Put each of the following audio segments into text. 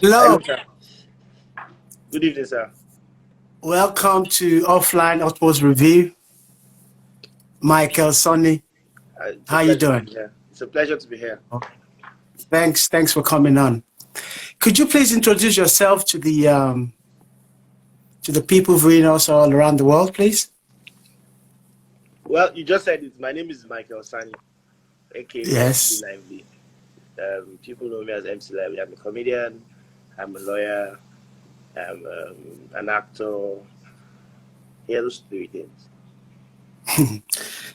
Hello, Hello, sir. Good evening, sir. welcome to Offline Utmostt Review. Michael, Sani, It's a how you pleasure to doing? be here. It's a pleasure to be here. Thanks for coming on. Could you please introduce yourself to the people viewing us all around the world, please? Well, you just said it. My name is Michael Sani, aka MC Yes. Lively. People know me as MC Lively. I'm a comedian. I'm a lawyer. I'm an actor. Yeah, those three things.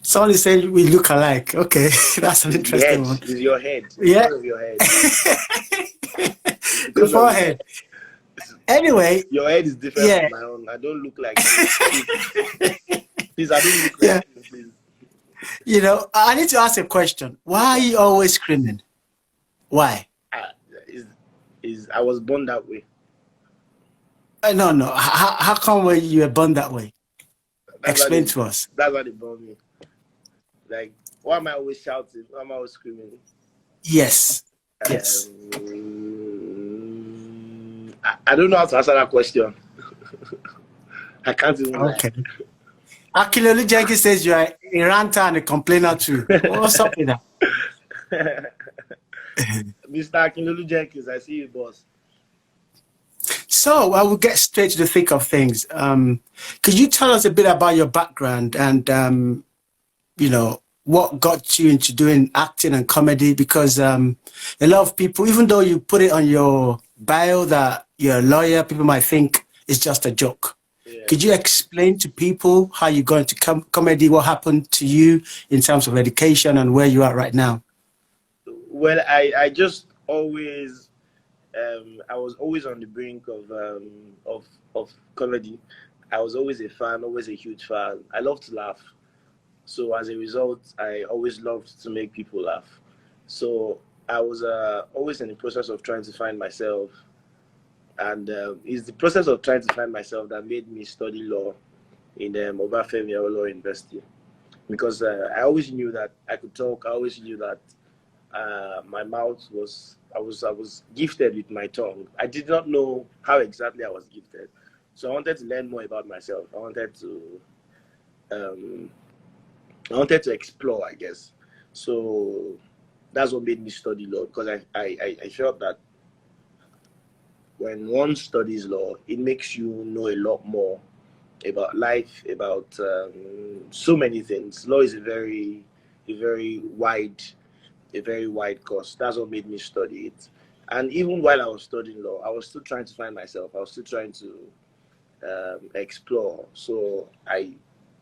Somebody said we look alike. Okay, that's an It's the interesting head. one. It's your head. It's Yeah, because of your head. It's the because of your head. forehead. Anyway, Your head is different yeah, from my own. I don't look like you. Please, I don't look like yeah. you. Please. I need to ask a question. Why are you always screaming? Why? I, is I was born that way. No, no. How come you were born that way? That's why Explain they. to us. That's why they born me. Like, why am I always shouting? Why am I always screaming? Yes. Yes. I don't know how to answer that question. I can't even lie. Okay. Akilolu Jenkins says you are a ranter and a complainer too. What's up with that? Mr. Akinlolu Jenkins, I see you, boss. So I will get straight to the thick of things. Could you tell us a bit about your background and what got you into doing acting and comedy? Because a lot of people, even though you put it on your bio that you're a lawyer, people might think it's just a joke. Yeah. Could you explain to people how you got into comedy, what happened to you in terms of education and where you are right now? Well, I just always I was always on the brink of comedy. I was always a fan, always a huge fan. I love to laugh. So as a result, I always loved to make people laugh. So I was always in the process of trying to find myself, and it's the process of trying to find myself that made me study law in Obafemi Awolowo University, because I always knew that I could talk. I always knew that my mouth was I was gifted with my tongue. I did not know how exactly I was gifted, so I wanted to learn more about myself. Um, I wanted to explore, I guess. So that's what made me study law, because I felt that when one studies law, it makes you know a lot more about life, about so many things. Law is a very wide, a very wide course. That's what made me study it. And even while I was studying law, I was still trying to find myself. I was still trying to explore. So I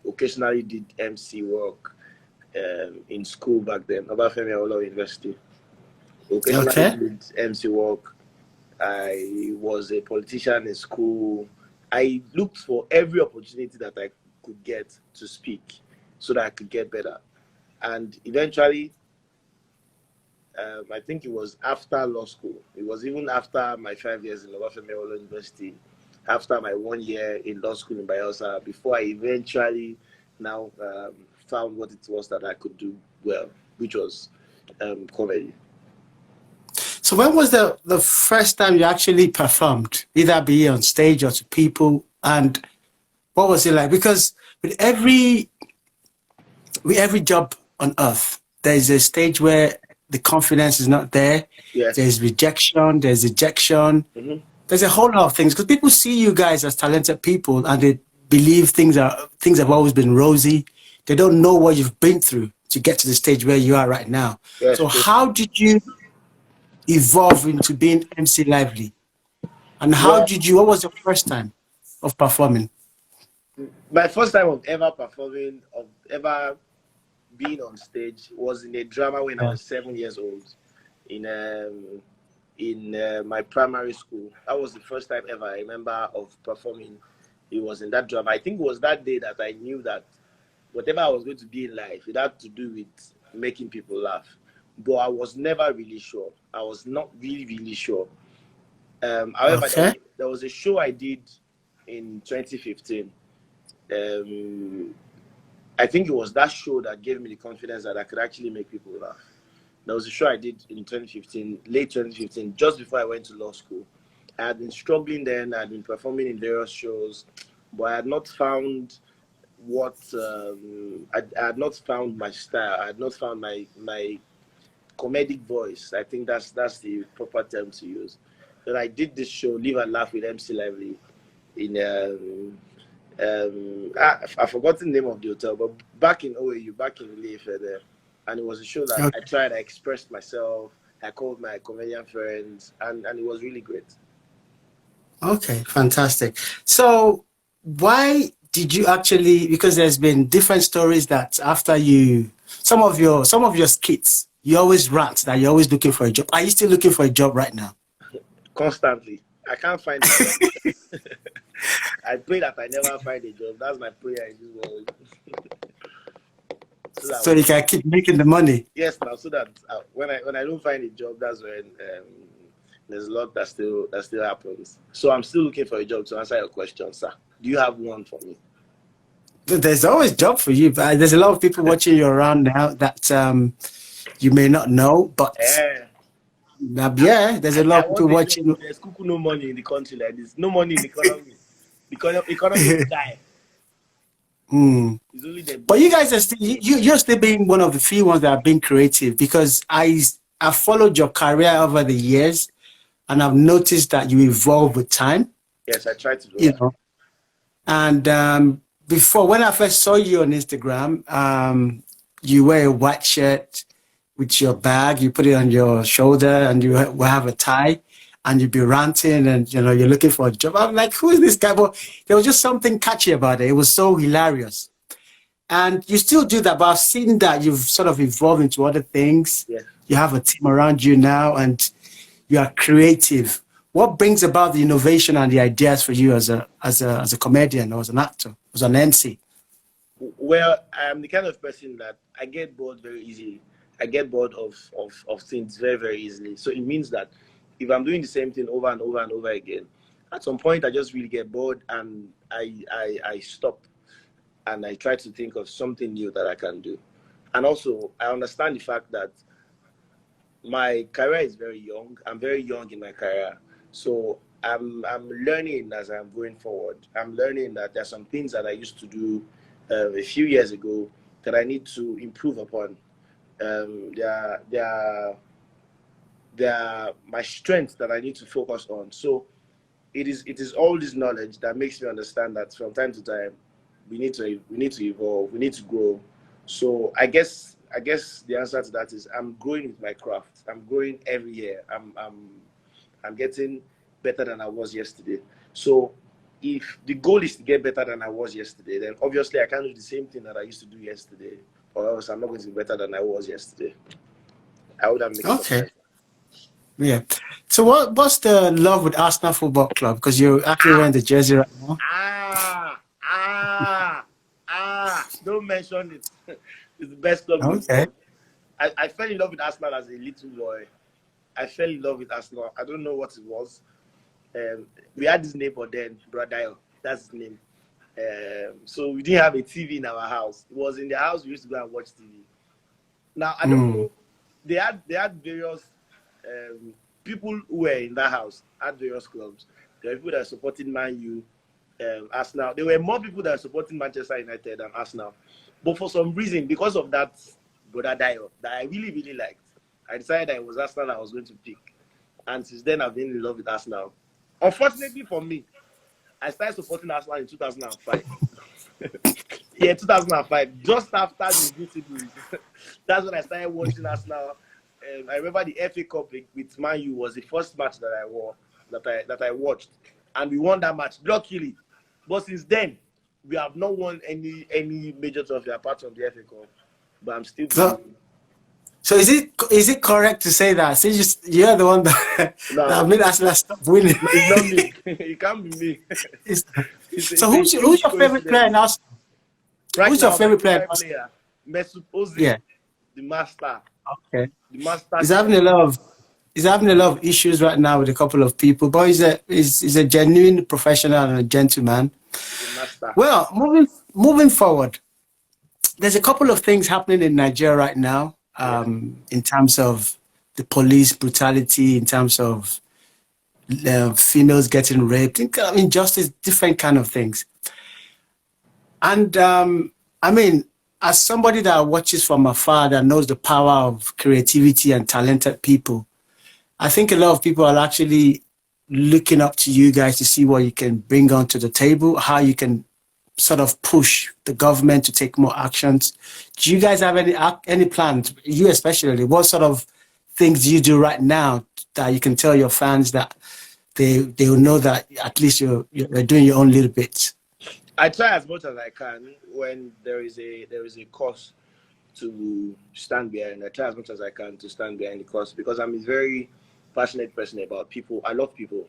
occasionally did MC work in school back then, Obafemi Awolowo University. Occasionally Okay. did MC work. I was a politician in school. I looked for every opportunity that I could get to speak so that I could get better. And eventually, I think it was after law school. It was even after my 5 years in Obafemi Awolowo University, after my 1 year in law school in Bayelsa, before I eventually now found what it was that I could do well, which was comedy. So when was the first time you actually performed, either be on stage or to people, and what was it like? Because with every job on earth, there's a stage where the confidence is not there. Yes. There's rejection, there's ejection, Mm-hmm. there's a whole lot of things because people see you guys as talented people and they believe things have always been rosy. They don't know what you've been through to get to the stage where you are right now. Yes, So true. how did you evolve into being MC Lively? And Well, what was your first time of performing? my first time of ever performing, of ever being on stage, was in a drama when I Yeah. was 7 years old in my primary school. That was the first time ever I remember of performing. It was in that drama. I think it was that day that I knew that whatever I was going to be in life, it had to do with making people laugh. But I was never really sure. I was not really sure. However, Okay. there was a show I did in 2015. I think it was that show that gave me the confidence that I could actually make people laugh. There was a show I did in 2015, late 2015, just before I went to law school. I had been struggling then. I had been performing in various shows, but I had not found what I had not found my style. I had not found my comedic voice. I think that's the proper term to use. Then I did this show, Live and Laugh with MC Lively, in I've forgotten the name of the hotel, but back in OAU, back in Ilefe there, and it was a show that Okay. I tried. I expressed myself. I called my comedian friends, and it was really great. Okay, fantastic. So why did you actually, because there's been different stories that after you, some of your skits, you always rant that you're always looking for a job. Are you still looking for a job right now? Constantly, I can't find a job. I pray that I never find a job. That's my prayer in this world. So So you can keep making the money. yes, now so that when I don't find a job, that's when there's a lot that still happens. So I'm still looking for a job. To answer your question, sir, do you have one for me? There's always job for you, but there's a lot of people watching you around now that you may not know, but Eh, yeah, there's a lot I of people want a job. watching you. There's kuku no money in the country like this. No money in the economy. The economy will die. Hmm. It's only the But you guys are still you're still being one of the few ones that are being creative because I've followed your career over the years and I've noticed that you evolve with time, yes, I try to do you that. know. And before, when I first saw you on Instagram, you wear a white shirt with your bag, you put it on your shoulder, and you will have a tie, and you'd be ranting, and you're looking for a job. I'm like, who is this guy? But there was just something catchy about it. It was so hilarious. And you still do that, but I've seen that you've sort of evolved into other things. Yes. You have a team around you now, and you are creative. What brings about the innovation and the ideas for you as a comedian or as an actor, as an MC? Well, I'm the kind of person that I get bored very easily. I get bored of things very, very easily. So it means that if I'm doing the same thing over and over and over again, at some point I just really get bored and I stop and I try to think of something new that I can do. And also, I understand the fact that my career is very young. I'm very young in my career. So I'm learning as I'm going forward. I'm learning that there's some things that I used to do a few years ago that I need to improve upon. They are my strengths that I need to focus on. So it is all this knowledge that makes me understand that from time to time we need to evolve, we need to grow. So I guess the answer to that is I'm growing with my craft. I'm growing every year. I'm getting better than I was yesterday. So if the goal is to get better than I was yesterday, then obviously I can't do the same thing that I used to do yesterday, or else I'm not going to be better than I was yesterday. I would have made some Okay, sense. yeah. So what's the love with Arsenal Football Club? Because you're actually wearing the jersey right now. Ah, ah, don't mention it. It's the best club in the Okay. world. I fell in love with Arsenal as a little boy. I fell in love with Arsenal. I don't know what it was. We had this neighbor then, Brother. That's his name. So we didn't have a TV in our house. It was in the house we used to go and watch TV. Now I don't Hmm. know. They had various people who were in that house at various clubs. There were people that were supporting Man U, Arsenal. There were more people that were supporting Manchester United than Arsenal. But for some reason, because of that Brother Dio that I really, really liked, I decided that it was Arsenal I was going to pick. And since then, I've been in love with Arsenal. Unfortunately for me, I started supporting Arsenal in 2005. Yeah, 2005, just after the Invincibles. That's when I started watching Arsenal. I remember the FA Cup with Man U was the first match that I wore, that I watched, and we won that match luckily. But since then, we have not won any major trophy apart from the FA Cup. But I'm still So believing. so is it correct to say that since you're the one that No, that made Arsenal stop winning? no, it's not me. It can't be me. It's- It's so a who's huge your favorite player in coincidence. Arsenal? Right Who's your now, my favorite player in favorite Arsenal? player, Mesut Ozil, Yeah. the master, Okay. the master He's chef, having a lot of he's having a lot of issues right now with a couple of people, but he's a genuine professional and a gentleman. the master. Well, moving forward, there's a couple of things happening in Nigeria right now, Yeah. in terms of the police brutality, in terms of females getting raped, injustice, different kind of things. And I mean, as somebody that watches from afar, that knows the power of creativity and talented people, I think a lot of people are actually looking up to you guys to see what you can bring onto the table, how you can sort of push the government to take more actions. Do you guys have any plans? You especially, what sort of things do you do right now that you can tell your fans that they will know that at least you're doing your own little bit? I try as much as I can when there is a cause to stand behind. I try as much as I can to stand behind the cause because I'm a very passionate person about people. I love people.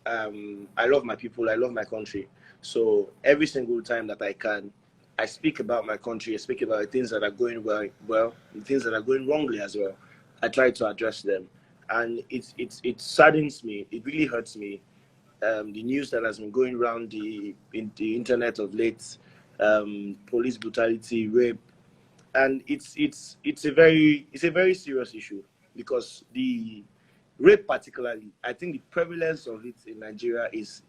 I love my people. I love my country. So every single time that I can, I speak about my country. I speak about the things that are going well, the things that are going wrongly as well. I try to address them, and it saddens me. It really hurts me. The news that has been going around the internet of late, police brutality, rape, and it's a very serious issue because the rape particularly, I think the prevalence of it in Nigeria is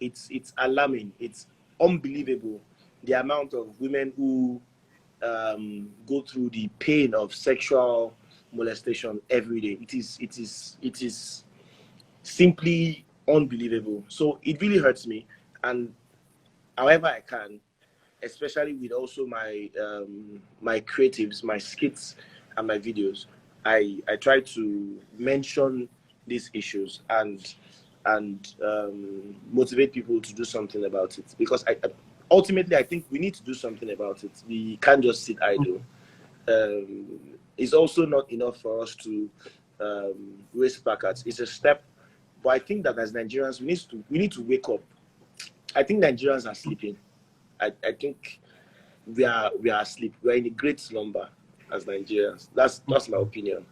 it's alarming. It's unbelievable the amount of women who go through the pain of sexual molestation every day. It is simply unbelievable. So it really hurts me, and however I can, especially with also my my creatives, my skits and my videos, I try to mention these issues and motivate people to do something about it, because ultimately I think we need to do something about it. We can't just sit idle. It's also not enough for us to raise placards. It's a step, but I think that as Nigerians we need to wake up. I think Nigerians are sleeping. I think we are asleep. We are in a great slumber as Nigerians. That's my opinion.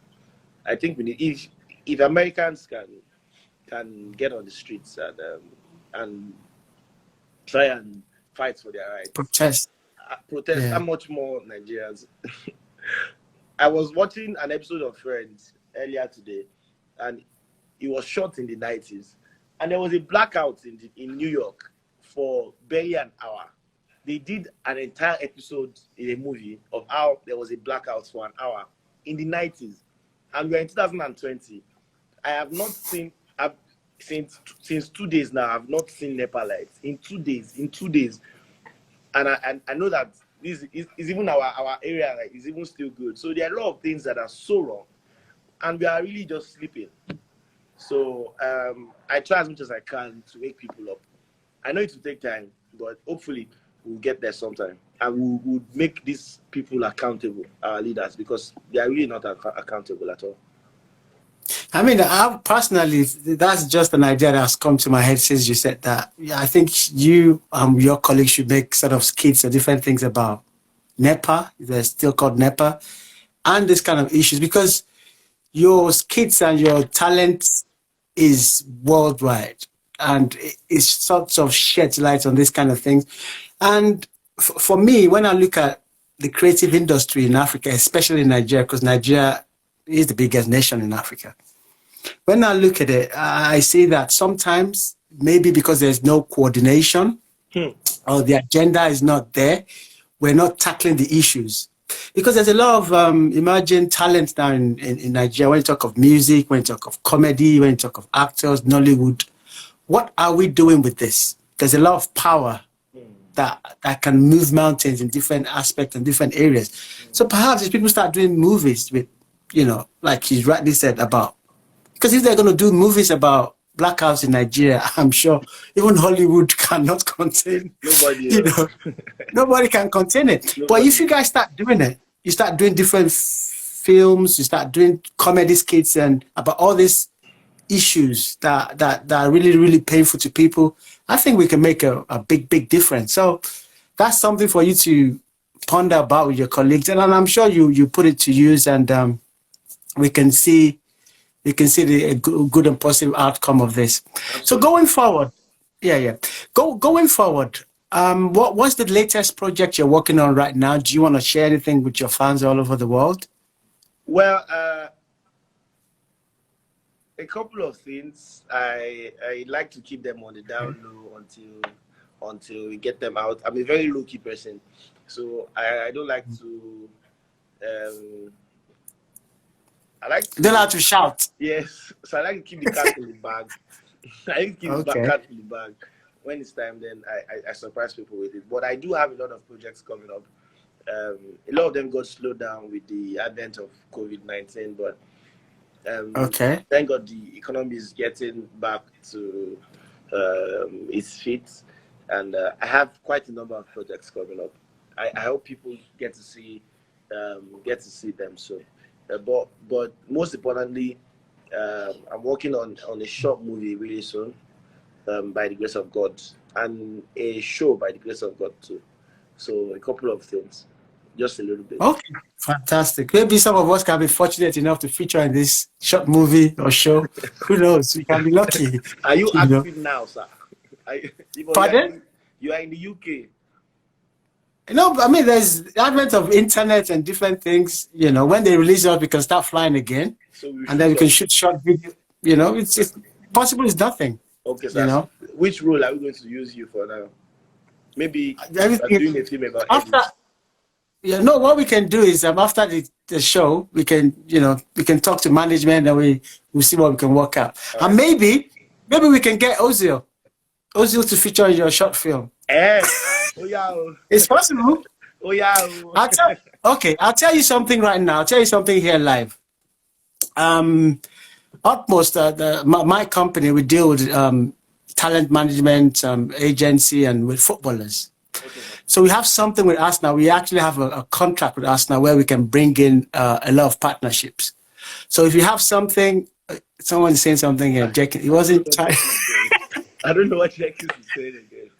I think we need, if Americans can get on the streets and try and fight for their rights, protest. Yeah. How much more Nigerians? I was watching an episode of Friends earlier today, and it was shot in the 90s, and there was a blackout in New York for barely an hour. They did an entire episode in a movie of how there was a blackout for an hour in the 90s, and we're in 2020. I have not seen, since 2 days now, I've not seen NEPA lights in 2 days. And I know that this is even our area, like, is even still good. So there are a lot of things that are so wrong, and we are really just sleeping. So I try as much as I can to wake people up. I know it will take time, but hopefully we'll get there sometime, and we'll make these people accountable, our leaders, because they are really not accountable at all. I mean, I personally, that's just an idea that has come to my head since you said that. I think you, your colleagues should make sort of skits or different things about NEPA, they're still called NEPA, and this kind of issues, because your skits and your talent is worldwide, and it sort of sheds light on this kind of things. And for me, when I look at the creative industry in Africa, especially in Nigeria, because Nigeria is the biggest nation in Africa. When I look at it, I see that sometimes, maybe because there's no coordination or the agenda is not there, we're not tackling the issues. Because there's a lot of emerging talent now in Nigeria. When you talk of music, when you talk of comedy, when you talk of actors, Nollywood, what are we doing with this? There's a lot of power that can move mountains in different aspects and different areas. So perhaps if people start doing movies with, like he rightly said about, because if they're going to do movies about blackouts in Nigeria, I'm sure even Hollywood cannot contain, nobody can contain it. Nobody. But if you guys start doing it, you start doing different films, you start doing comedy skits and about all these issues that are really, really painful to people, I think we can make a big difference. So that's something for you to ponder about with your colleagues, and I'm sure you put it to use, and we can see the good and positive outcome of this. Absolutely. So going forward, going forward, what's the latest project you're working on right now? Do you want to share anything with your fans all over the world? Well, A couple of things. I like to keep them on the down low until we get them out. I'm a very low key person, so I don't like to. Um, I like You don't to. have to shout. Yes, so I like to keep the cat in the bag. I like to keep the Okay. cat in the bag. When it's time, then I surprise people with it. But I do have a lot of projects coming up. A lot of them got slowed down with the advent of COVID-19, but Okay. thank God the economy is getting back to its feet, and I have quite a number of projects coming up. I hope people get to see them soon. But most importantly, I'm working on a short movie really soon, by the grace of God, and a show by the grace of God too. So a couple of things, just a little bit. Okay. Fantastic. Maybe some of us can be fortunate enough to feature in this short movie or show. Who knows? We can be lucky. Are you You know. active now, sir? Pardon? You are in the UK. No, I mean, there's the advent of internet and different things. You know, when they release us, we can start flying again, So we and then we shoot can shoot short video. You know, it's possible. It's nothing. Okay, You sir. know, Which role are we going to use you for now? Maybe everything doing a film about after. edits. Yeah, no. What we can do is after the show, we can we can talk to management and we'll see what we can work out. All And right. maybe we can get Ozil to feature in your short film. Eh, oh yeah, oh. It's possible. Oh yeah. Oh. I'll tell you something right now. I'll tell you something here live. Utmostt, my company, we deal with talent management agency and with footballers. Okay. So we have something with us now. We actually have a contract with us now where we can bring in a lot of partnerships. So if you have something, someone is saying something here. Jenkins, he wasn't trying. I don't know what Jenkins is saying again.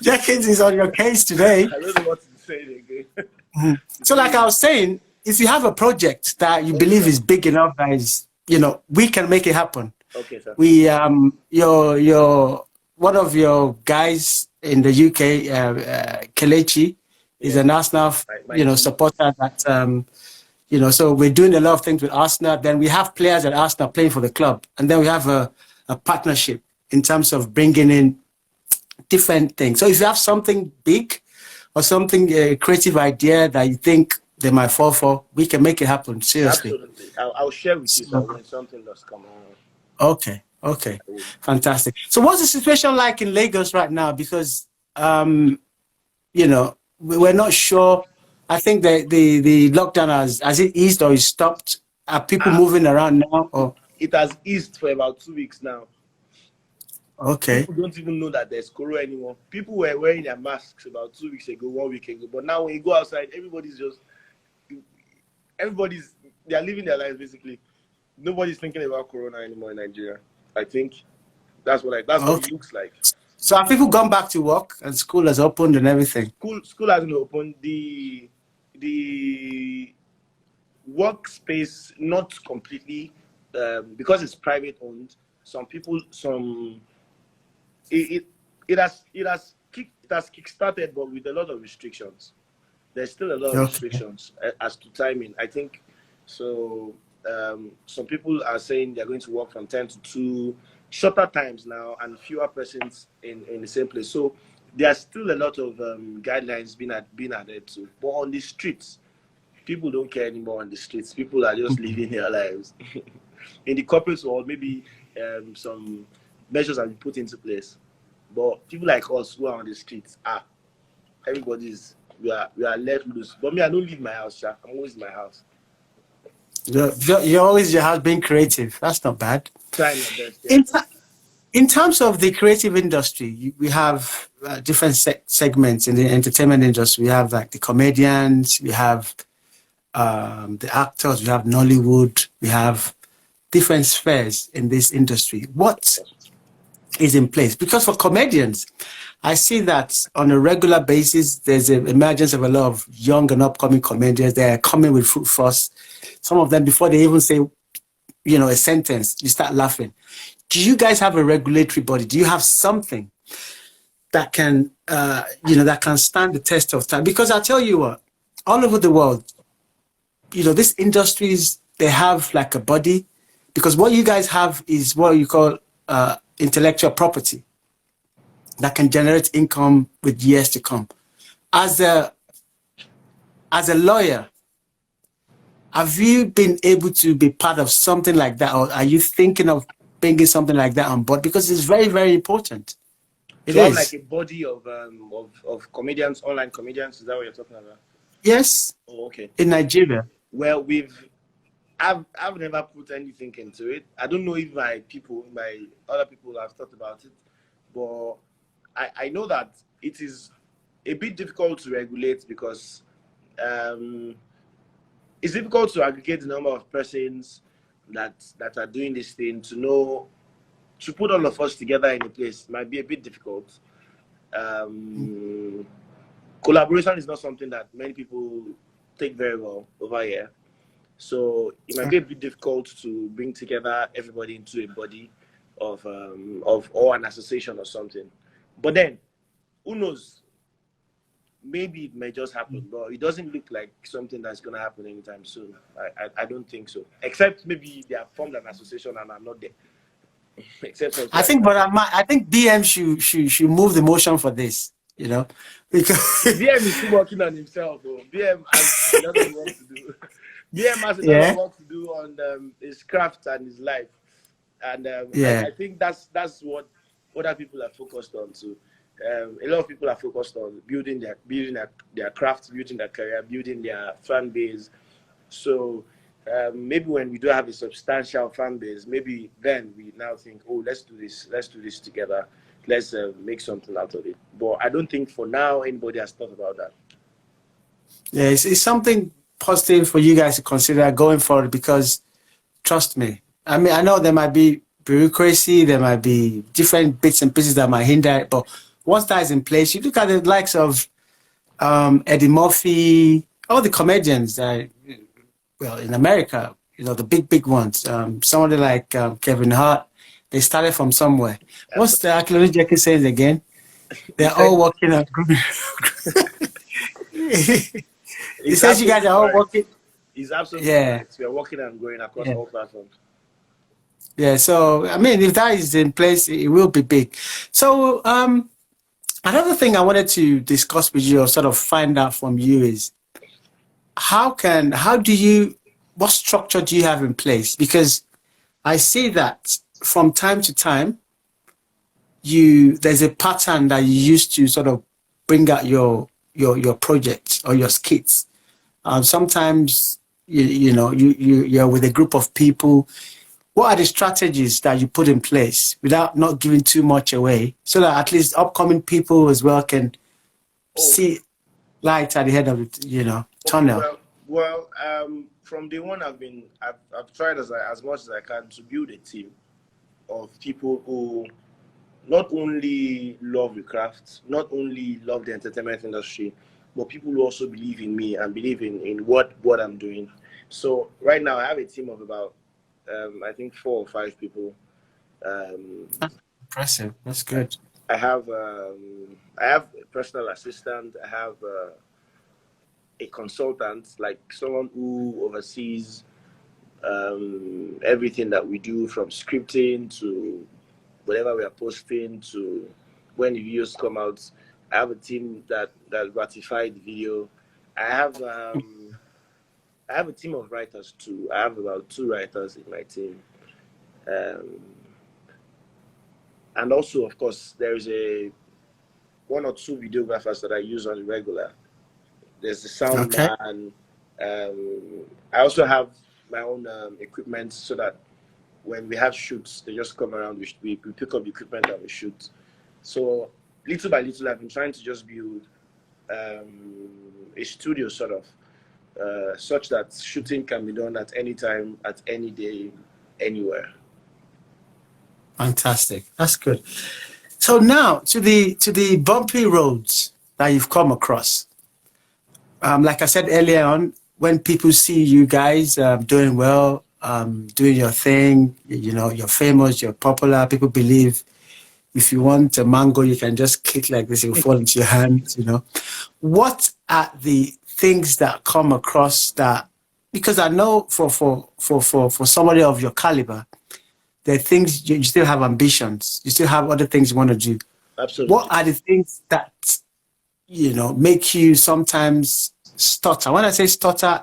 Jenkins is on your case today. I don't know what he's saying again. So like I was saying, if you have a project that you believe is big enough, guys, we can make it happen. Okay, sir. We your one of your guys in the UK, Kelechi, is an Arsenal, supporter that so we're doing a lot of things with Arsenal. Then we have players at Arsenal playing for the club, and then we have a partnership in terms of bringing in different things. So if you have something big or something creative idea that you think they might fall for, we can make it happen. Seriously. Absolutely. I'll share with you when something does come on. Okay. Fantastic. So what's the situation like in Lagos right now? Because, we're not sure. I think the lockdown has it eased or is stopped? Are people moving around now? Or? It has eased for about 2 weeks now. Okay. People don't even know that there's corona anymore. People were wearing their masks about 2 weeks ago, 1 week ago. But now when you go outside, they're living their lives basically. Nobody's thinking about corona anymore in Nigeria. I think that's what it looks like. So have people gone back to work and school has opened and everything? School hasn't opened. The workspace not completely, because it's private owned. Some people, it has kick-started, but with a lot of restrictions. There's still a lot of restrictions as to timing. I think so. Some people are saying they're going to work from 10 to 2, shorter times now, and fewer persons in the same place. So there's still a lot of guidelines being added to. But on the streets, people don't care anymore on the streets. People are just living their lives. In the corporate world, maybe some measures have been put into place. But people like us who are on the streets, we are let loose. But me, I don't leave my house, Sha. I'm always in my house. You're always your house being creative. That's not bad. Trying my best. Yeah. In terms of the creative industry, we have different segments in the entertainment industry. We have like the comedians, we have the actors, we have Nollywood, we have different spheres in this industry. What is in place? Because for comedians, I see that on a regular basis, there's an emergence of a lot of young and upcoming comedians. They're coming with foot force. Some of them, before they even say, a sentence, you start laughing. Do you guys have a regulatory body? Do you have something that can, that can stand the test of time? Because I'll tell you what, all over the world, these industries, they have like a body, because what you guys have is what you call intellectual property that can generate income with years to come. As a lawyer, have you been able to be part of something like that, or are you thinking of bringing something like that on board? Because it's very, very important. It To have like is. a body of comedians, online comedians. Is that what you're talking about? Yes, Oh, okay. in Nigeria. Well, I've never put anything into it. I don't know if my other people have thought about it, but I know that it is a bit difficult to regulate because it's difficult to aggregate the number of persons that are doing this thing to know, to put all of us together in a place might be a bit difficult. Collaboration is not something that many people take very well over here. So it might be a bit difficult to bring together everybody into a body of or an association or something. But then, who knows? Maybe it may just happen, but it doesn't look like something that's going to happen anytime soon. I don't think so. Except maybe they have formed an association and I'm not there. Except for I think, but I think BM should move the motion for this. You know, because BM is still working on himself. BM has a lot of work to do. BM has a lot yeah, of work to do on his craft and his life, and yeah. I think that's what other people are focused on too. A lot of people are focused on building their craft, building their career, building their fan base. So maybe when we do have a substantial fan base, maybe then we now think, oh, let's do this together. Let's make something out of it. But I don't think for now anybody has thought about that. Yeah, it's something positive for you guys to consider going forward because trust me, I mean, I know there might be bureaucracy, there might be different bits and pieces that might hinder it, but once that is in place, you look at the likes of Eddie Murphy, all the comedians that, well, in America, you know, the big ones, somebody like Kevin Hart, they started from somewhere. What's the Akiloni Jackie says again? They're all working on. He says you guys are all working. He's absolutely Yeah. right. We are working and growing across Yeah. all platforms. Yeah. So I mean, if that is in place, it will be big. So another thing I wanted to discuss with you or sort of find out from you is what structure do you have in place? Because I see that from time to time, there's a pattern that you use to sort of bring out your project or your skits. Sometimes you're with a group of people. What are the strategies that you put in place without not giving too much away, so that at least upcoming people as well can see light at the end of the tunnel? Well, from day one, I've tried as much as I can to build a team of people who not only love the craft, not only love the entertainment industry, but people who also believe in me and believe in what I'm doing. So right now, I have a team of about I think 4 or 5 people. Impressive. That's good. I have a personal assistant. I have a consultant, like someone who oversees everything that we do, from scripting to whatever we are posting to when the videos come out. I have a team that ratify the video. I have a team of writers too. I have about 2 writers in my team. And also, of course, there is 1 or 2 videographers that I use on the regular. There's the sound man. I also have my own equipment so that when we have shoots, they just come around. We pick up the equipment and we shoot. So little by little, I've been trying to just build a studio sort of, such that shooting can be done at any time, at any day, anywhere. Fantastic. That's good. So now to the bumpy roads that you've come across. Like I said earlier on, when people see you guys doing well, doing your thing, you're famous, you're popular, people believe if you want a mango, you can just click like this, it will fall into your hands, What are the things that come across that because I know for somebody of your caliber, there are things you still have ambitions. You still have other things you want to do. What Absolutely. are the things that make you sometimes stutter? When I say stutter,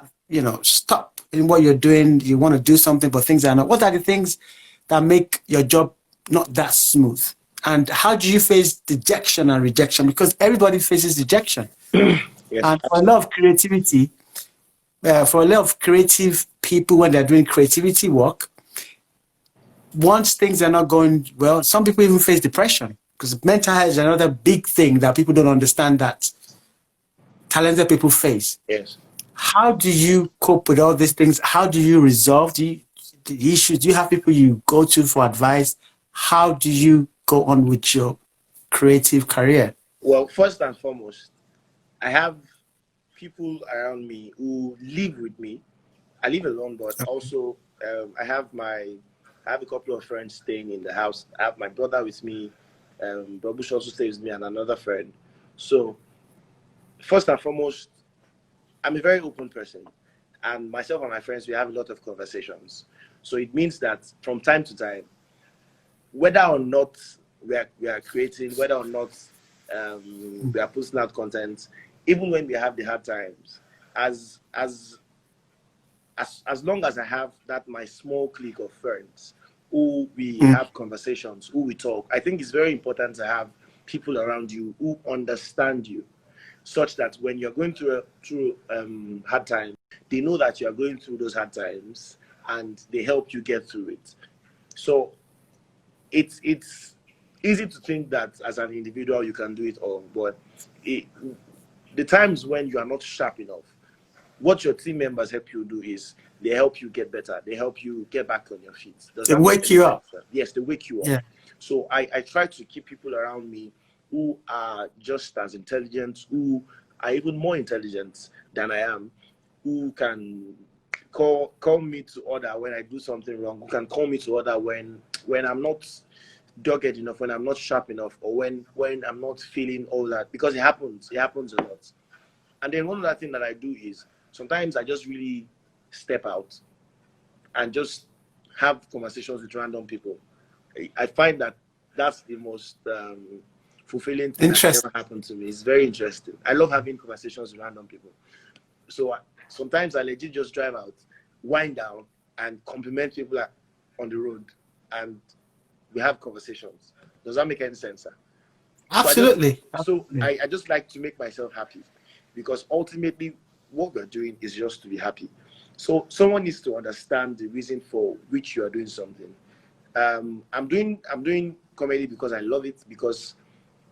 stop in what you're doing. You want to do something, but things are not. What are the things that make your job not that smooth? And how do you face dejection and rejection? Because everybody faces dejection. Yes, And absolutely. for a lot of creative people, when they're doing creativity work, once things are not going well, some people even face depression because mental health is another big thing that people don't understand that talented people face. Yes. How do you cope with all these things? How do you resolve the issues? Do you have people you go to for advice? How do you go on with your creative career? Well, first and foremost, I have people around me who live with me. I live alone, but also I have a couple of friends staying in the house. I have my brother with me. Babush also stays with me and another friend. So first and foremost, I'm a very open person, and myself and my friends we have a lot of conversations. So it means that from time to time, whether or not we are creating, whether or not we are posting out content, even when we have the hard times, as as as long as I have that my small clique of friends who we Mm, have conversations, who we talk, I think it's very important to have people around you who understand you, such that when you're going through hard times, they know that you are going through those hard times and they help you get through it. So it's easy to think that as an individual you can do it all, but it, the times when you are not sharp enough, what your team members help you do is they help you get better. They help you get back on your feet. Does they that make wake any you sense? up. Yes, they wake you up. Yeah. So I try to keep people around me who are just as intelligent, who are even more intelligent than I am, who can call me to order when I do something wrong, who can call me to order when I'm not dogged enough, when I'm not sharp enough, or when I'm not feeling all that, because it happens a lot. And then one other thing that I do is sometimes I just really step out and just have conversations with random people. I find that that's the most fulfilling thing that can Interesting. ever happen to me. It's very interesting. I love having conversations with random people. So sometimes I legit just drive out, wind down, and compliment people on the road, and we have conversations. Does that make any sense, sir? So Absolutely. Absolutely. I just like to make myself happy, because ultimately what we're doing is just to be happy. So someone needs to understand the reason for which you are doing something. I'm doing comedy because I love it, because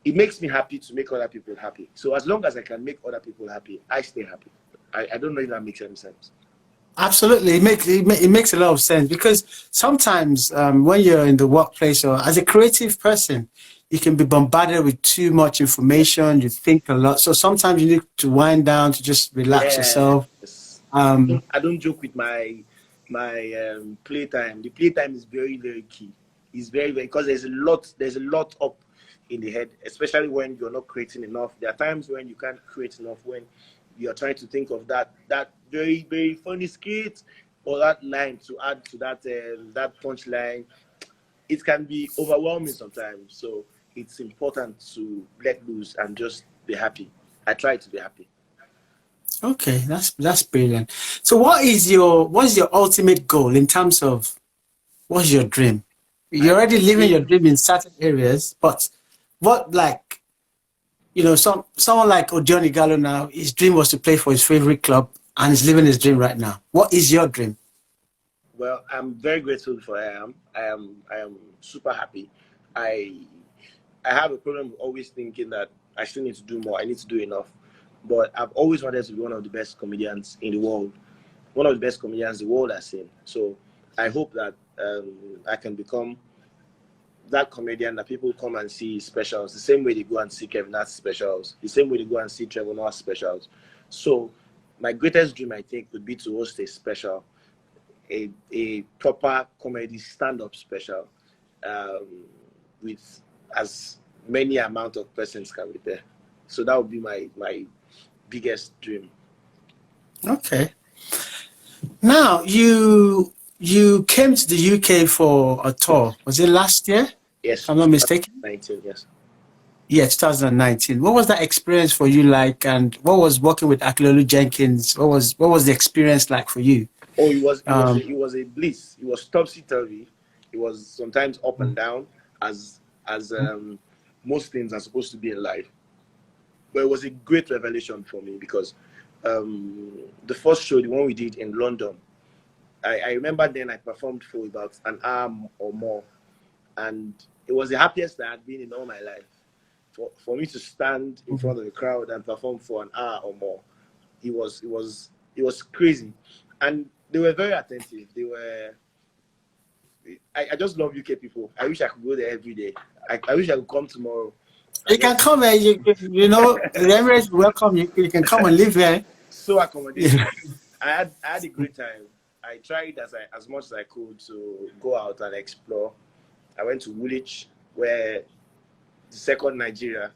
it makes me happy to make other people happy. So as long as I can make other people happy, I stay happy. I don't know if that makes any sense. Absolutely, it makes a lot of sense because sometimes when you're in the workplace or as a creative person, you can be bombarded with too much information. You think a lot, so sometimes you need to wind down to just relax yourself. Yes. Um, I don't joke with my playtime. The playtime is very, very key. It's very, very, because there's a lot up in the head, especially when you're not creating enough. There are times when you can't create enough, when you're trying to think of that very, very funny skit or that line to add to that punchline. It can be overwhelming sometimes. So it's important to let loose and just be happy. I try to be happy. okay, that's brilliant. So, what's your ultimate goal in terms of what's your dream? My You're already living your dream. dream in certain areas, but what like someone like Odioni Gallo now, his dream was to play for his favorite club, and he's living his dream right now. What is your dream? Well, I'm very grateful for I am. I am super happy. I I have a problem with always thinking that I still need to do more. I need to do enough. But I've always wanted to be one of the best comedians in the world, one of the best comedians the world has seen. So I hope that I can become that comedian that people come and see specials the same way they go and see Kevin Hart's specials, the same way they go and see Trevor Noah's specials. So my greatest dream, I think, would be to host a special, a proper comedy stand-up special, um, with as many amount of persons can be there. So that would be my biggest dream. Okay. Now you came to the UK for a tour. Was it last year? If Yes, I'm not mistaken. 2019. Yes. Yeah, 2019. What was that experience for you like, and what was working with Akilolu Jenkins? What was the experience like for you? Oh, Um, it was a bliss. It was topsy turvy. It was sometimes up and down, as most things are supposed to be in life. But it was a great revelation for me because the first show, the one we did in London, I remember then I performed for about an hour or more, and it was the happiest I had been in all my life. For me to stand in front of a crowd and perform for an hour or more, it was crazy, and they were very attentive. They were. I just love UK people. I wish I could go there every day. I wish I could come tomorrow. I you can just come and the Emirates welcome you. You can come and live here. so Yeah. accommodating. I had a great time. I tried as much as I could to go out and explore. I went to Woolwich, where the second Nigeria.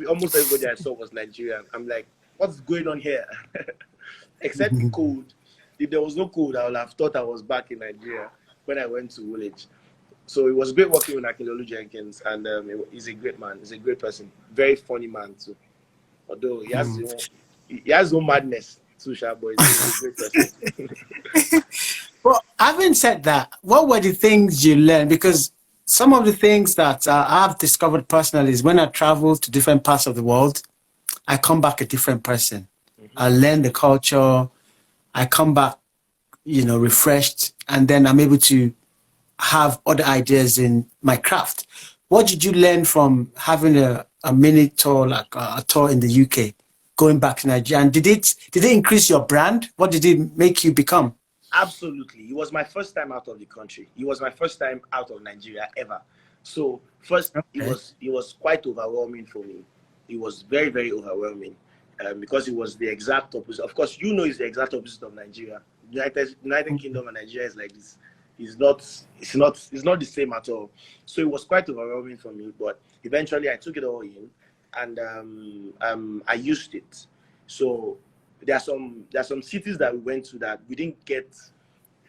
Almost everybody I saw was Nigerian. I'm like, what's going on here? Except the cold. If there was no cold, I would have thought I was back in Nigeria when I went to Woolwich. So it was great working with Akinlolu Jenkins, and he's a great man. He's a great person. Very funny man too. Although he has no madness too, sharp, but he's a great person. Well, having said that, what were the things you learned? Because some of the things that I've discovered personally is when I travel to different parts of the world, I come back a different person. Mhm. I learn the culture. I come back, refreshed, and then I'm able to have other ideas in my craft. What did you learn from having a mini tour, like a tour in the UK, going back to Nigeria? And did it increase your brand? What did it make you become? Absolutely. It was my first time out of the country. It was my first time out of Nigeria ever. So first, Okay. it was quite overwhelming for me. It was very very overwhelming because it was the exact opposite. Of course, it's the exact opposite of Nigeria. United Kingdom and Nigeria is like this. It's not the same at all. So it was quite overwhelming for me. But eventually, I took it all in, and I used it. So there are some cities that we went to that we didn't get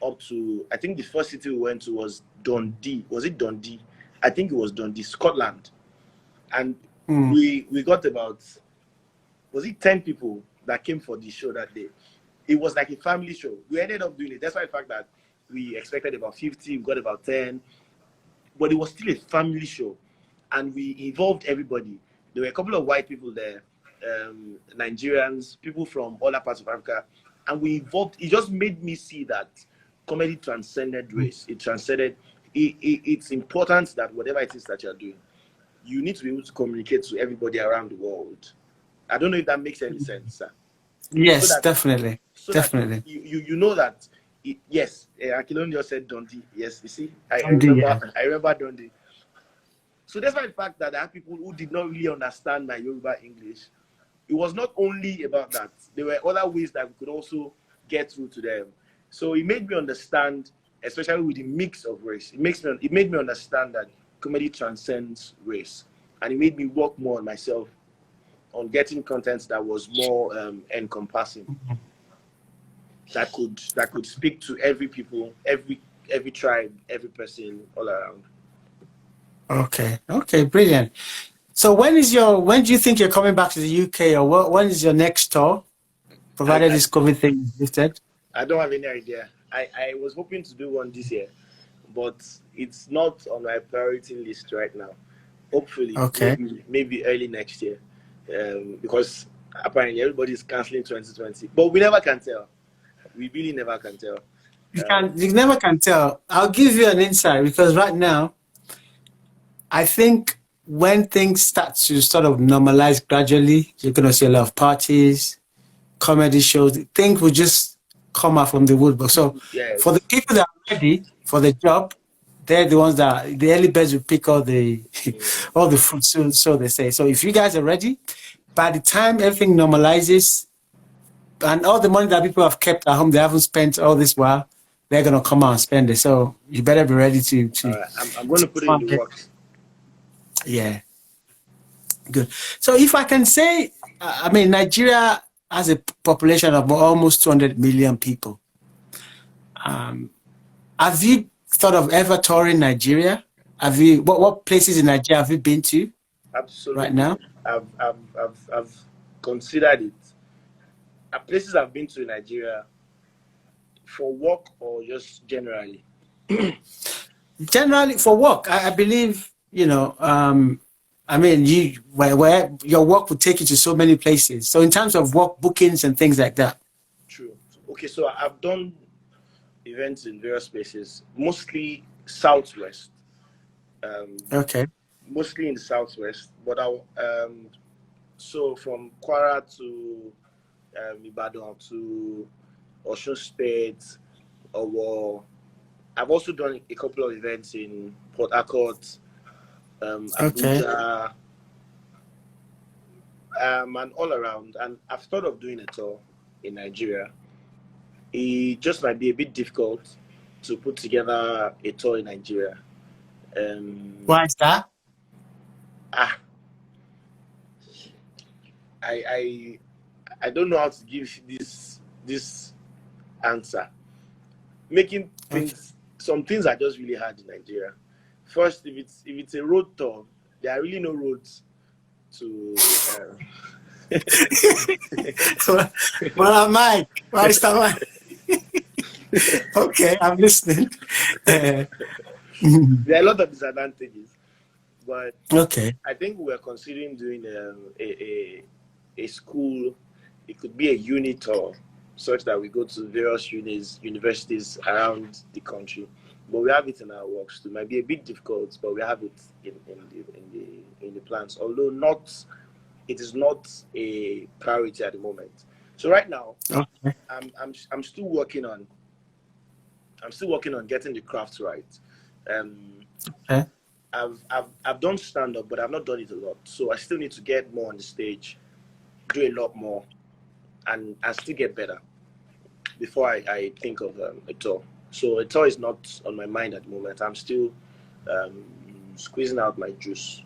up to. I think the first city we went to was Dundee. Was it Dundee? I think it was Dundee, Scotland. And Mm. we got about, was it 10 people that came for the show that day? It was like a family show. We ended up doing it. That's why the fact that we expected about 50, we got about 10, but it was still a family show, and we involved everybody. There were a couple of white people there, Nigerians, people from other parts of Africa, and we involved. It just made me see that comedy transcended race. It transcended. It's important that whatever it is that you're doing, you need to be able to communicate to everybody around the world. I don't know if that makes any sense, sir. So Yes, that definitely. Definitely. you know that yes, Akilon just said Dundee. Yes, you see, Dundee, yeah. I remember Dundee. So despite the fact that there are people who did not really understand my Yoruba English, it was not only about that. There were other ways that we could also get through to them. So it made me understand, especially with the mix of race. It made me understand that comedy transcends race, and it made me work more on myself, on getting content that was more encompassing, that could speak to every people, every tribe, every person all around. Okay. Okay. Brilliant. So when do you think you're coming back to the UK, or when is your next tour? I, Provided I this COVID thing is lifted. I don't have any idea. I was hoping to do one this year, but it's not on my priority list right now. Hopefully, Okay. maybe early next year, because apparently everybody's canceling 2020. But we never can tell. We really never can tell. You never can tell. I'll give you an insight because right now, I think when things start to sort of normalize gradually, you're going to see a lot of parties, comedy shows. Things will just come out from the woodwork. So for the Yes. people that are ready for the job, they're the ones that the early birds will pick all the Mm. all the fruit soon, so they say. So if you guys are ready, by the time everything normalizes and all the money that people have kept at home, they haven't spent all this while, they're gonna come out and spend it. So you better be ready to All to, right. I'm going to put it in the to works. yeah. Good. So if I can say, I mean, Nigeria has a population of almost 200 million people. Have you thought of ever touring Nigeria? Have you, what places in Nigeria have you been to right Absolutely. now? I've considered it. Places I've been to in Nigeria for work or just generally. Generally for work, I believe, I mean, where your work would take you to so many places. So in terms of work bookings and things like that. True. Okay, so I've done events in various places, mostly southwest. Okay. Mostly in the southwest, but so from Kwara to Ibadan to Osun State, or I've also done a couple of events in Port Harcourt, Okay. Abuja, and all around. And I've thought of doing a tour in Nigeria. It just might be a bit difficult to put together a tour in Nigeria. Why is that? Ah, I I don't know how to give this answer. Making Okay. things, some things are just really hard in Nigeria. First, if it's a road tour, there are really no roads to. Well, Mike, why is that, Mike? Okay, I'm listening. Uh, There are a lot of disadvantages, but okay. I think we're considering doing a school. It could be a uni tour, such that we go to various universities around the country. But we have it in our works too. Might be a bit difficult, but we have it in the plans. Although it is not a priority at the moment. So right now, Okay. I'm still working on getting the craft right. Um, Okay. I've done stand up, but I've not done it a lot. So I still need to get more on the stage, do a lot more, and still get better before I think of a tour. So a tour is not on my mind at the moment. I'm still um, squeezing out my juice.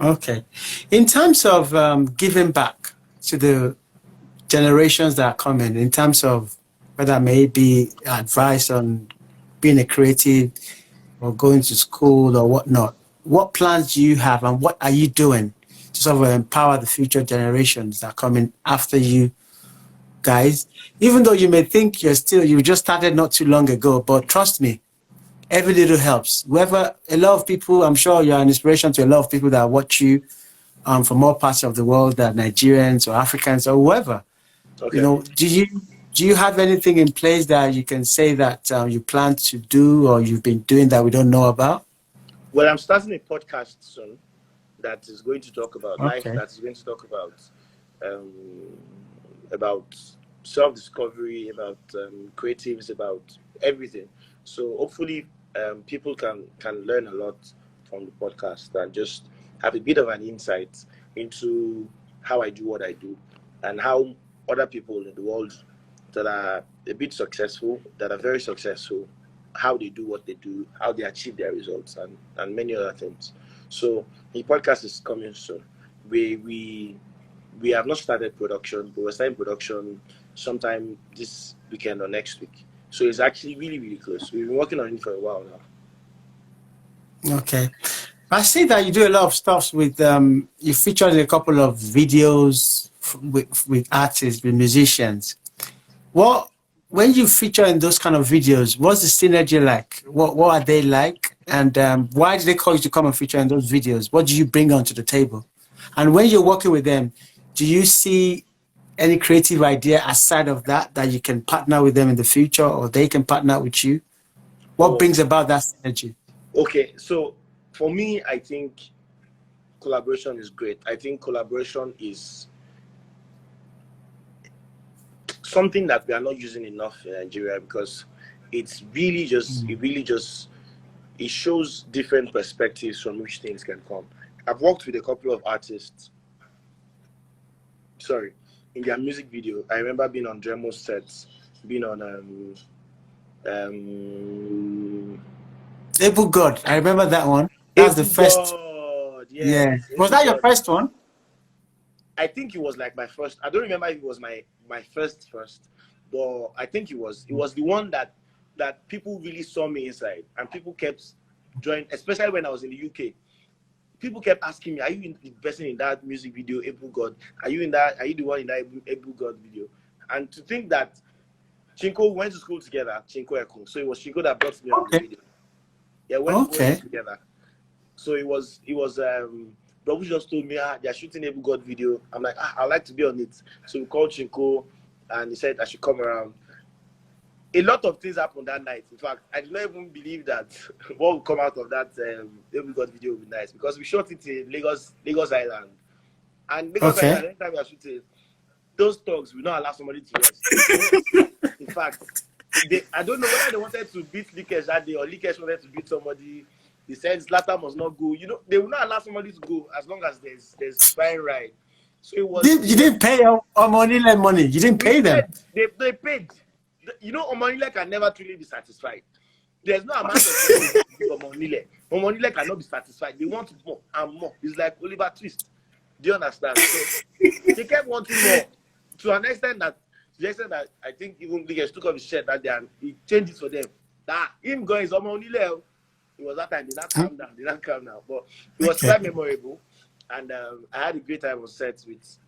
Okay. In terms of giving back to the generations that are coming, in terms of whether maybe advice on being a creative or going to school or whatnot, what plans do you have and what are you doing to sort of empower the future generations that are coming after you guys? Even though you may think you just started not too long ago, but trust me, every little helps. A lot of people, I'm sure you're an inspiration to a lot of people that watch you from all parts of the world, that Nigerians or Africans or whoever. Okay. Do you have anything in place that you can say that you plan to do or you've been doing that we don't know about? Well, I'm starting a podcast soon that is going to talk about life. Okay. That is going to talk um, about self-discovery, about creatives, about everything. So hopefully, people can learn a lot from the podcast and just have a bit of an insight into how I do what I do and how other people in the world that are a bit successful, that are very successful, how they do what they do, how they achieve their results, and many other things. So the podcast is coming soon. We have not started production, but we're starting production sometime this weekend or next week. So it's actually really, really close. We've been working on it for a while now. Okay. I see that you do a lot of stuff with you featured in a couple of videos with artists, with musicians. What When you feature in those kind of videos, what's the synergy like? What are they like? And why do they call you to come and feature in those videos? What do you bring onto the table? And when you're working with them, do you see any creative idea aside of that you can partner with them in the future or they can partner with you? What Oh, brings about that synergy? okay. So for me, I think collaboration is great. I think collaboration is something that we are not using enough in Nigeria because it really just it shows different perspectives from which things can come. I've worked with a couple of artists, sorry, in their music video. I remember being on Utmostt sets, being on um Able God, I remember that one. That's the Able first. God, Yeah. yes, Was Able that your God. first one? I think it was like my first. I don't remember if it was my first, but I think it was the one that people really saw me inside, and people kept joining, especially when I was in the UK. People kept asking me, "Are you the person in that music video, Able God? Are you in that? Are you the one in that Able God video?" And to think that Chinko went to school together, Chinko Eko. So it was Chinko that brought me on the Okay. video. Yeah, went to Okay. school together. So it was Babu just told me, they're shooting Able God video. I'm like, I'd like to be on it. So we called Chinko, and he said I should come around. A lot of things happened that night. In fact, I did not even believe that what would come out of that Able God video would be nice, because we shot it in Lagos Island. And Lagos Okay. Island, anytime we are shooting, those thugs will not allow somebody to rest. In fact, I don't know whether they wanted to beat Likesh that day, or Likesh wanted to beat somebody. They said Zlatan must not go. You know, they will not allow somebody to go as long as there's fine ride. So it was. You didn't pay your money. You didn't pay them. They paid. You know, Omonile can never truly be satisfied. There's no amount of money to give Omonile. Omonile cannot be satisfied. They want more and more. It's like Oliver Twist. Do you understand? So they kept wanting more, to an extent that I think even Likesh took off his shirt that day and he changed it for them. Him going is Omonile. It was that time. They didn't calm down. They didn't calm down. But it was quite memorable. And I had a great time on set with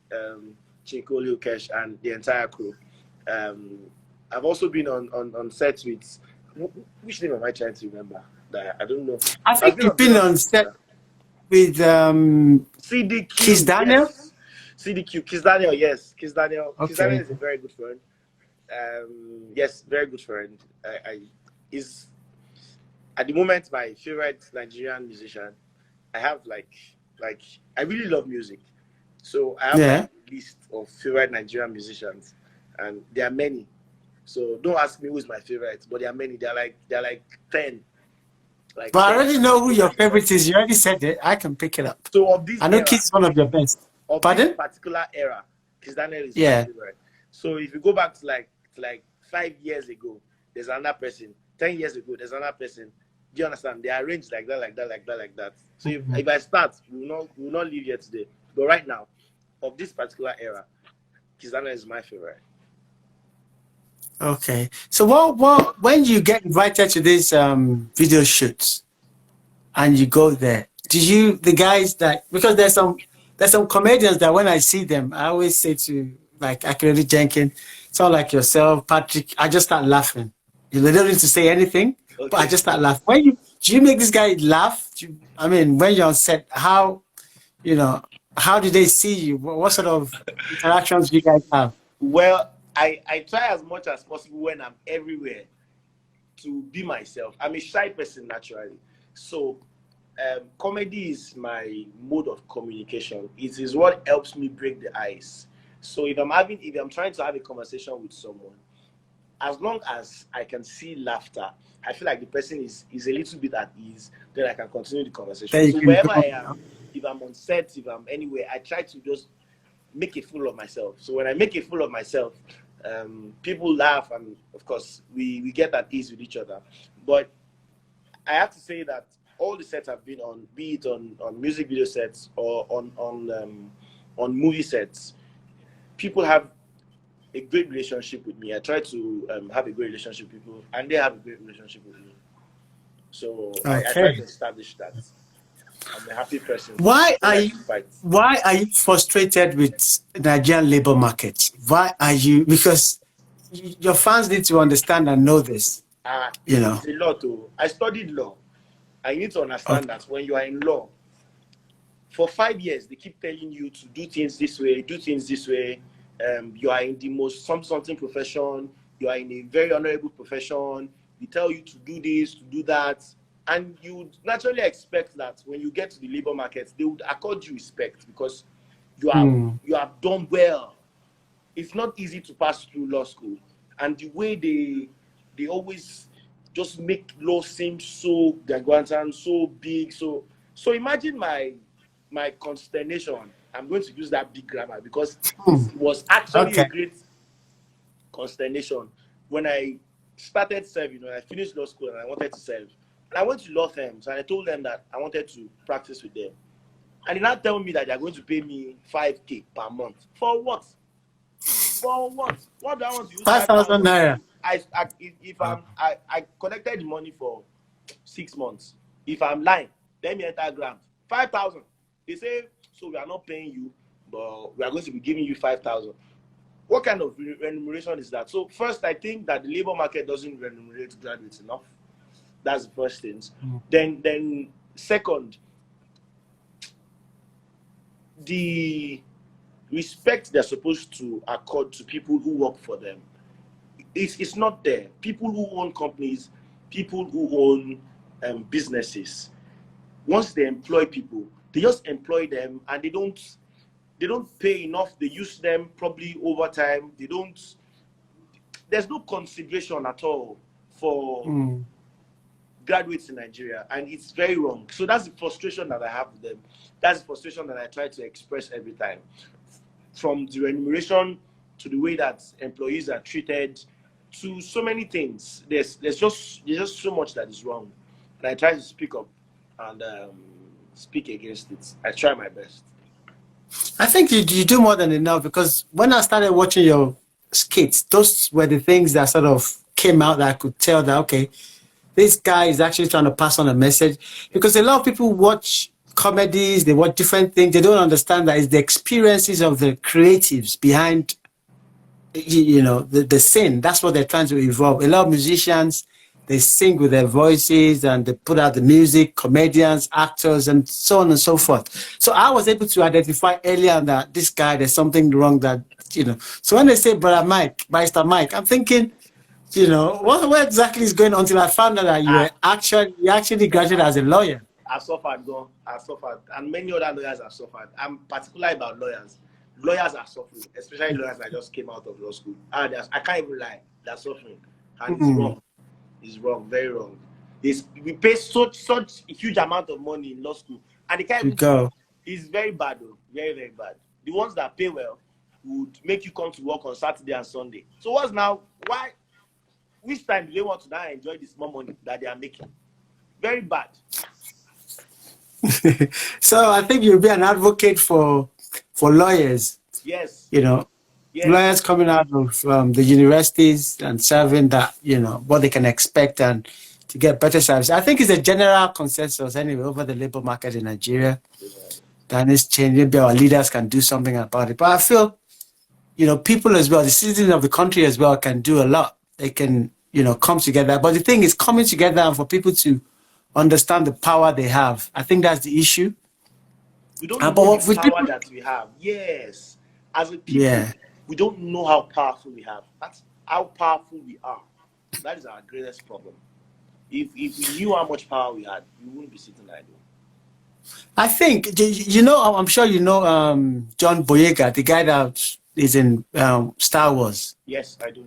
Chinko, Likesh, and the entire crew. I've also been on sets with, which name am I trying to remember? That I don't know. I think you've been on set with CDQ. Kiss Daniel. Yes. CDQ. Kiss Daniel. Yes. Kiss Daniel. Okay. Kiss Daniel is a very good friend. Yes, very good friend. Is at the moment my favorite Nigerian musician. I have like I really love music, so I have like a list of favorite Nigerian musicians, and there are many. So don't ask me who is my favorite, but there are many. They're like 10. Like, but I already know who your favorite is. You already said it. I can pick it up. So of this, I know Kiss is one of your best. Of Pardon? this particular era, Kiss Daniel is my favorite. So if you go back to like 5 years ago, there's another person. 10 years ago, there's another person. Do you understand? They are arranged like that. So if I start, we will not leave here today. But right now, of this particular era, Kiss Daniel is my favorite. Okay. So what when you get invited to these video shoots and you go there, the guys that, because there's some comedians that when I see them, I always say to, like Akere Jenkins, sound like yourself, Patrick, I just start laughing. You don't need to say anything, but I just start laughing. Do you make this guy laugh? When you're on set, how do they see you? What sort of interactions do you guys have? Well, I try as much as possible when I'm everywhere to be myself. I'm a shy person naturally. So comedy is my mode of communication. It is what helps me break the ice. So if I'm trying to have a conversation with someone, as long as I can see laughter, I feel like the person is a little bit at ease, then I can continue the conversation. So wherever I am, if I'm on set, if I'm anywhere, I try to just make a fool of myself. So when I make a fool of myself, people laugh, and of course we get at ease with each other. But I have to say that all the sets I've been on, be it on music video sets or on movie sets, people have a great relationship with me. I try to have a great relationship with people, and they have a great relationship with me. So I try to establish that I'm a happy person. Why are you frustrated with Nigerian labor market? Why are you? Because your fans need to understand and know this. It's a lot. I studied law. I need to understand that when you are in law, for 5 years they keep telling you to do things this way, do things this way. You are in the most something profession. You are in a very honorable profession. They tell you to do this, to do that. And you would naturally expect that when you get to the labor market, they would accord you respect because you have done well. It's not easy to pass through law school. And the way they always just make law seem so gargantuan, so big. So imagine my consternation. I'm going to use that big grammar because it was actually a great consternation when I started serving, when I finished law school and I wanted to serve. And I went to law firms and I told them that I wanted to practice with them. And they now tell me that they're going to pay me 5K per month. For what? For what? What do I want to use 5,000 5,000 to naira. do? I collected the money for 6 months. If I'm lying, let me enter grant. 5,000. They say, so we are not paying you, but we are going to be giving you 5,000. What kind of remuneration is that? So first, I think that the labor market doesn't remunerate graduates enough. That's the first thing. Then second, the respect they're supposed to accord to people who work for them, it's not there. People who own companies, people who own businesses, once they employ people, they just employ them and they don't pay enough. They use them probably over time. There's no consideration at all for graduates in Nigeria, and it's very wrong. So that's the frustration that I have with them. That's the frustration that I try to express every time. From the remuneration to the way that employees are treated, to so many things. There's just so much that is wrong, and I try to speak up and speak against it. I try my best. I think you do more than enough, because when I started watching your skits, those were the things that sort of came out that I could tell that, okay, this guy is actually trying to pass on a message. Because a lot of people watch comedies, they watch different things, they don't understand that it's the experiences of the creatives behind, the scene. That's what they're trying to evolve. A lot of musicians, they sing with their voices and they put out the music, comedians, actors, and so on and so forth. So I was able to identify earlier that this guy, there's something wrong that. So when they say Brother Mike, Barrister Mike, I'm thinking, what exactly is going on, until I found out that you actually graduated as a lawyer. I've suffered, and many other lawyers have suffered. I'm particular about lawyers. Lawyers are suffering, especially lawyers that just came out of law school. I can't even lie, they're suffering, and it's wrong. It's wrong, very wrong. We pay such a huge amount of money in law school, and they can't even go. It's very bad, though. Very, very bad. The ones that pay well would make you come to work on Saturday and Sunday. So why? Which time do they want to now enjoy the small money that they are making? Very bad. So I think you'll be an advocate for lawyers. Yes. Yes. Lawyers coming out of the universities and serving that, what they can expect and to get better service. I think it's a general consensus anyway over the labor market in Nigeria. That is changing. Maybe our leaders can do something about it. But I feel, people as well, the citizens of the country as well, can do a lot. They can, come together. But the thing is coming together and for people to understand the power they have. I think that's the issue. We don't know the power that we have. Yes. As a people, we don't know how powerful we have. That's how powerful we are. That is our greatest problem. If we knew how much power we had, we wouldn't be sitting idle. I think, I'm sure John Boyega, the guy that is in Star Wars. Yes, I do.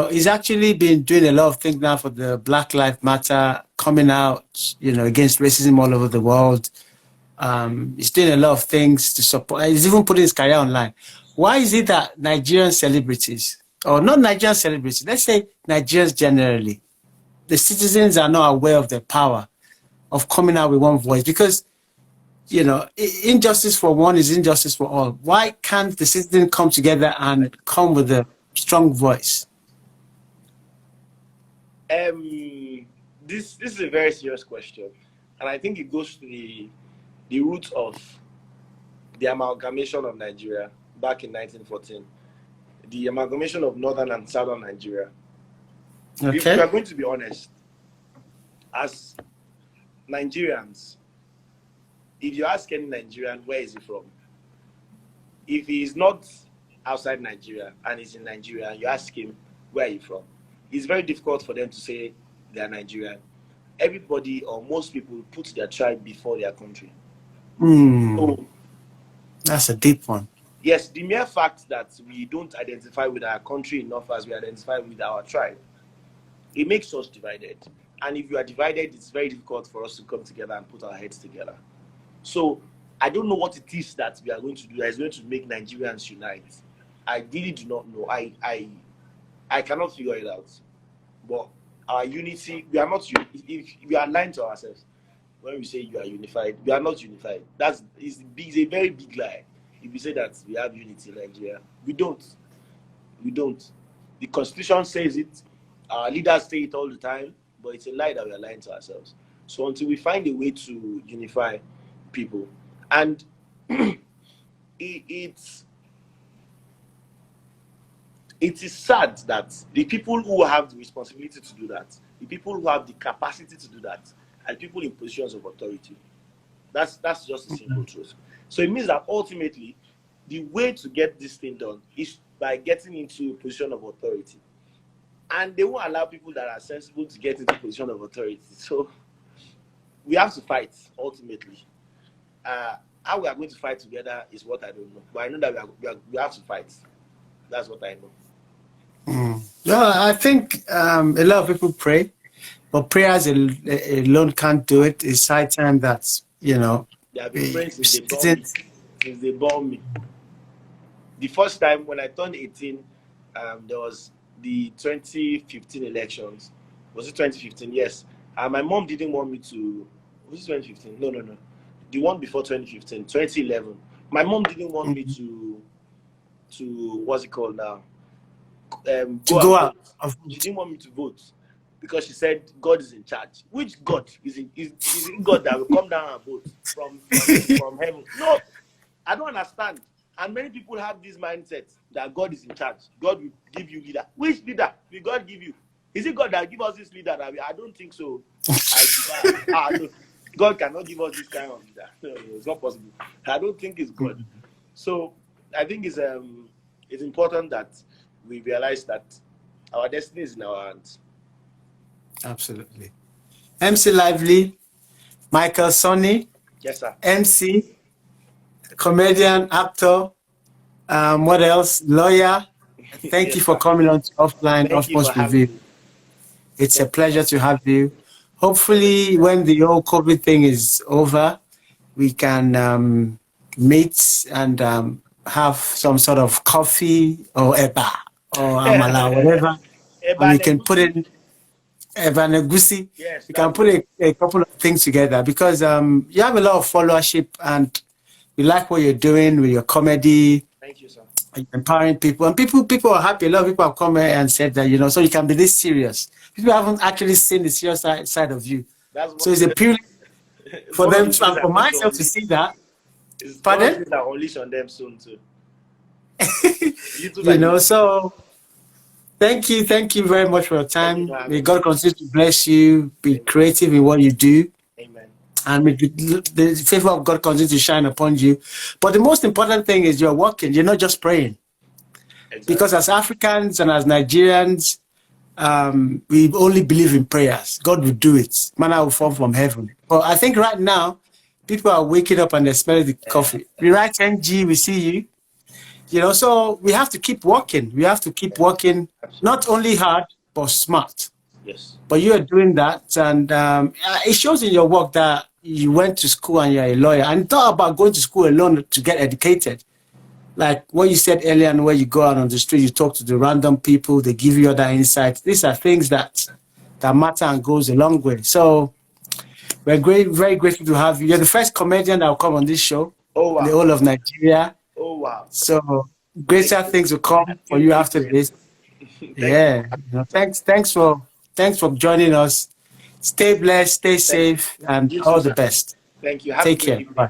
He's actually been doing a lot of things now for the Black Lives Matter, coming out, against racism all over the world. He's doing a lot of things to support. He's even putting his career online. Why is it that Nigerian celebrities, or not Nigerian celebrities, let's say Nigerians generally, the citizens are not aware of their power of coming out with one voice? Because, injustice for one is injustice for all. Why can't the citizens come together and come with a strong voice? This is a very serious question, and I think it goes to the root of the amalgamation of Nigeria back in 1914, the amalgamation of northern and southern Nigeria. Okay. If we are going to be honest, as Nigerians, if you ask any Nigerian where is he from, if he is not outside Nigeria and he's in Nigeria, and you ask him where are you from, it's very difficult for them to say they are Nigerian. Everybody or most people put their tribe before their country. So, that's a deep one. Yes, the mere fact that we don't identify with our country enough as we identify with our tribe, it makes us divided. And if you are divided, it's very difficult for us to come together and put our heads together. So I don't know what it is that we are going to do that is going to make Nigerians unite. I really do not know. I cannot figure it out. But our unity, we are not. If we are lying to ourselves when we say you are unified, we are not unified. It's a very big lie. If we say that we have unity in Nigeria, we don't. We don't. The Constitution says it. Our leaders say it all the time, but it's a lie that we are lying to ourselves. So until we find a way to unify people, and it's it is sad that the people who have the responsibility to do that, the people who have the capacity to do that, are people in positions of authority. That's just a simple truth. So it means that ultimately, the way to get this thing done is by getting into a position of authority. And they won't allow people that are sensible to get into a position of authority. So we have to fight, ultimately. How we are going to fight together is what I don't know. But I know that we have to fight. That's what I know. No, I think a lot of people pray, but prayers alone can't do it. It's high time that, They have been praying since they born me. The first time when I turned 18, there was the 2015 elections. Was it 2015? Yes. My mom didn't want me to. Was it 2015? No. The one before 2015, 2011. My mom didn't want me to what's it called now? Go out. She didn't want me to vote because she said God is in charge. Which God is it God that will come down and vote from heaven? No, I don't understand. And many people have this mindset that God is in charge. God will give you leader. Which leader will God give you? Is it God that give us this leader? I don't think so. No. God cannot give us this kind of leader. No, it's not possible. I don't think it's God. So I think it's important that we realize that our destiny is in our hands. Absolutely. MC Lively, Michael Sani. Yes, sir. MC, comedian, actor, what else? Lawyer. Thank you for coming on to Offline Utmostt Review. It's a pleasure to have you. Hopefully, when the whole COVID thing is over, we can meet and have some sort of coffee or eba or amala, whatever. And we can put in Evanegusi. Yes, we can put a couple of things together because you have a lot of followership and we like what you're doing with your comedy. Thank you, sir. Empowering people, and people are happy. A lot of people have come here and said that so you can be this serious. People haven't actually seen the serious side of you. So it's a privilege for them and for myself to see that. Pardon? That unleash on them soon too. So thank you very much for your time. May God continue to bless you. Be creative in what you do. Amen. And may the favor of God continue to shine upon you. But the most important thing is you're working. You're not just praying. Exactly. Because as Africans and as Nigerians, we only believe in prayers. God will do it. Manna will fall from heaven. But I think right now, people are waking up and they're smelling the coffee. We write NG, we see you. So we have to keep working. We have to keep working, not only hard, but smart. Yes. But you are doing that, and it shows in your work that you went to school and you're a lawyer. And thought about going to school alone to get educated. Like what you said earlier, and where you go out on the street, you talk to the random people, they give you other insights. These are things that matter and goes a long way. So we're very grateful to have you. You're the first comedian that will come on this show. Oh, wow. In the whole of Nigeria. Oh, wow. So greater things will come for you after this. Yeah. Thanks for joining us. Stay blessed, stay safe, and all the best. Thank you. Take care. Bye.